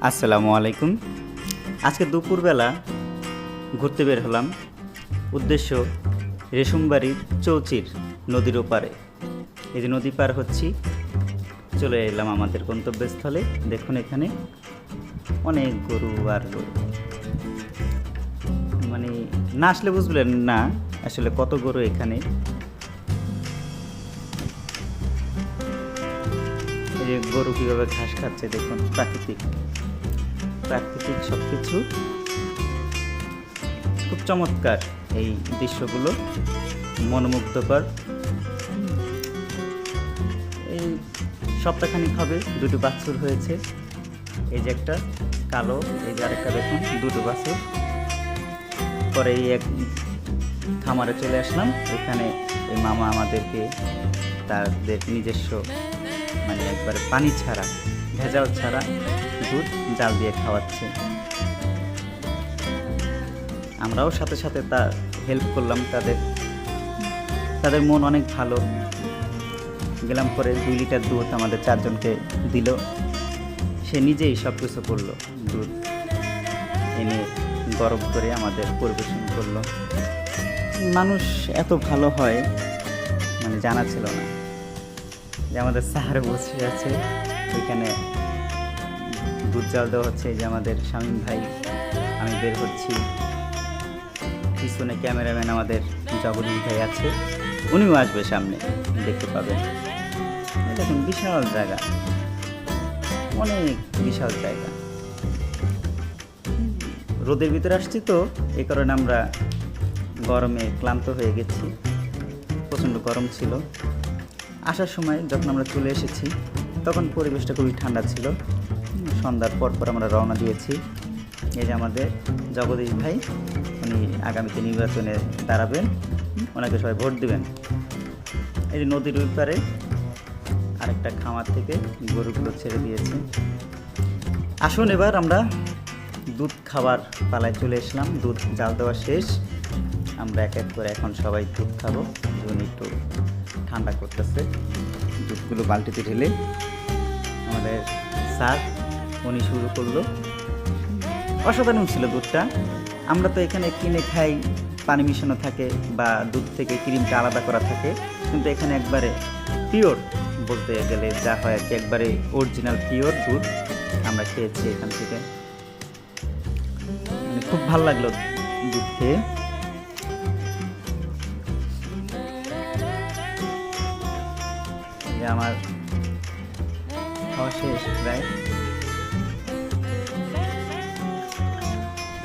আসসালামু আলাইকুম। আজকে দুপুরবেলা ঘুরতে বের হলাম। উদ্দেশ্য রেশমবাড়ির চৌচির নদীর ওপারে। এই যে নদী পার হচ্ছি, চলে এলাম আমাদের গন্তব্যস্থলে। দেখুন এখানে অনেক গরু আর গরু, মানে না আসলে বুঝলেন না আসলে কত গরু এখানে। এই যে গরু কীভাবে ঘাস খাচ্ছে দেখুন, প্রাকৃতিক সব কিছু খুব চমৎকার। এই দৃশ্যগুলো মনোমুগ্ধকর। এই সপ্তাহখানিক হবে দুটো বাছুর হয়েছে। এই যে একটা কালো, এই যে আরেকটা দেখুন, দুটো বাছুর। পরে এই এক খামারে চলে আসলাম। এখানে এই মামা আমাদেরকে তাদের নিজস্ব, মানে একবারে পানি ছাড়া, ভেজাল ছাড়া দুধ জাল দিয়ে খাওয়াচ্ছে। আমরাও সাথে সাথে তার হেল্প করলাম। তাদের মন অনেক ভালো। গেলাম, পরে 2 লিটার দুধ আমাদের 4 জনকে দিল। সে নিজেই সব কিছু করলো, দুধ এনে গরম করে আমাদের পরিবেশন করলো। মানুষ এত ভালো হয় মানে জানা ছিল না। যে আমাদের স্যার বসে আছে ওইখানে, দুধ জাল দেওয়া হচ্ছে। যে আমাদের শামীম ভাই, আমি বের হচ্ছি, পিছনে ক্যামেরাম্যান আমাদের জগদীশ ভাই আছে, উনিও আসবে সামনে, দেখতে পাবেন। দেখুন বিশাল জায়গা, অনেক বিশাল জায়গা। রোদের ভিতরে আসছি তো, এই কারণে আমরা গরমে ক্লান্ত হয়ে গেছি। প্রচণ্ড গরম ছিল। আসার সময় যখন আমরা চলে এসেছি তখন পরিবেশটা খুবই ঠান্ডা ছিল। সন্ধ্যার পর আমরা রওনা দিয়েছি। এই যে আমাদের জগদীশ ভাই, উনি আগামীতে নির্বাচনে দাঁড়াবেন, ওনাকে সবাই ভোট দিবেন। এই যে নদীর ওই পারে আরেকটা খামার থেকে গরুগুলো ছেড়ে দিয়েছে। আসুন এবার আমরা দুধ খাবার পালায় চলে এসলাম। দুধ জাল দেওয়া শেষ। আমরা এক এক করে এখন সবাই দুধ খাবো। উনি একটু ঠান্ডা করতেছে দুধগুলো বালতিতে ঢেলে। আমাদের স্যার উনি শুরু করলো। অসাধারণ ছিল দুধটা। আমরা তো এখানে কিনে খাই, পানি মিশানো থাকে বা দুধ থেকে ক্রিমটা আলাদা করা থাকে, কিন্তু এখানে একবারে পিওর বলতে গেলে যা হয় আর কি, একবারে অরিজিনাল পিওর দুধ আমরা খেয়েছি এখান থেকে। মানে খুব ভালো লাগলো দুধ খেয়ে। আমার খাওয়া শেষ প্রায়।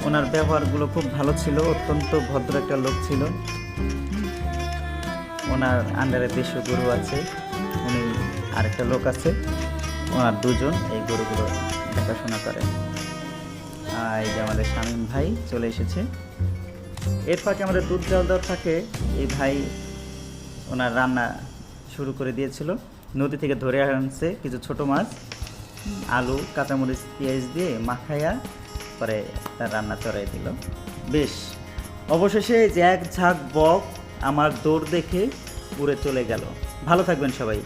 ওনার ব্যবহারগুলো খুব ভালো ছিল, অত্যন্ত ভদ্র একটা লোক ছিল। ওনার আন্ডারে 150 গরু আছে, উনি আরেকটা লোক আছে, ওনার 2 জন এই গরুগুলো দেখাশোনা করে। এই যে আমাদের শামীম ভাই চলে এসেছে। এর ফাঁকে আমাদের দুধ জাল দেওয়ার ফাঁকে এই ভাই ওনার রান্না শুরু করে দিয়েছিল। নদী থেকে ধরে আনছে কিছু ছোট মাছ, আলু, কাঁচামরিচ, পেঁয়াজ দিয়ে মাখাইয়া পরে তার রান্না চড়াই দিল। বেশ, অবশেষে যে এক ঝাঁক বক আমার দৌড় দেখে উড়ে চলে গেল। ভালো থাকবেন সবাই।